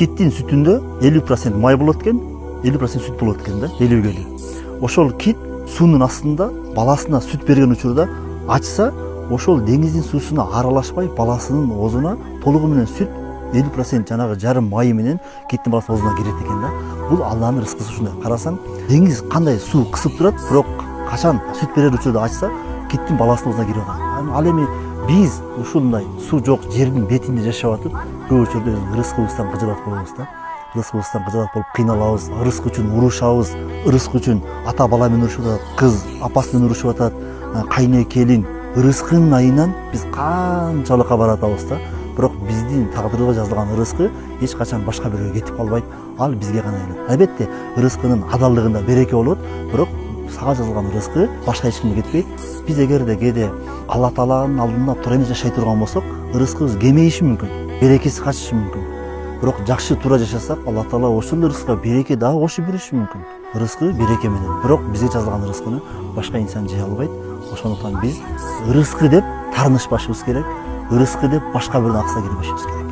Киттин сүтүндө 50% май болот экен, 50% сүт болот экен да, белгилүү. Ошол кит суунун астында баласына сүт берген учурда ачса, ошол деңиздин суусуна аралашпай баласынын оозуна толугу менен сүт 50% жанагы жарым майы менен киттин баласынын оозуна кирет экен да. Бул Алланын рызкысы ушундай. Карасаң, деңиз кандай суу кысып турат, бирок качан сүт берер учурда ачса, киттин баласынын оозуна кирип атат. Ал эми биз ушундай суу жок жердин бетинде жашап атып, көп учурда рызкыбыздан кыжалат болобуз да. Рызкыбыздан кыжалат болуп кыйналабыз, рызк үчүн урушабыз, рызк үчүн ата бала менен урушуп атат, кыз апасы менен урушуп атат, кайне келин рызкынын айынан биз канчалыкка баратабыз да. Бирок биздин тагдырга жазылган рызкы эч качан башка бирөөгө кетип калбайт. Ал бизге гана келет. Албетте, рызкынын адалдыгында береке болот, бирок сага жазылган рызкы башка эч кимге кетпейт. Биз эгерде кээде Алла Тааланын алдында туура эмес жашай турган болсок, рызкыбыз кемейиши мүмкүн, берекеси качышы мүмкүн. Бирок жакшы туура жашасак, Алла Таала ошол рызкка береке дагы кошуп бериши мүмкүн. Рызкы береке менен. Бирок бизге жазылган рызкыны башка инсан жей албайт. Ошондуктан биз рызкы деп таарынышпашыбыз керек. Рызкы деп башка бирден акса келбешибиз керек.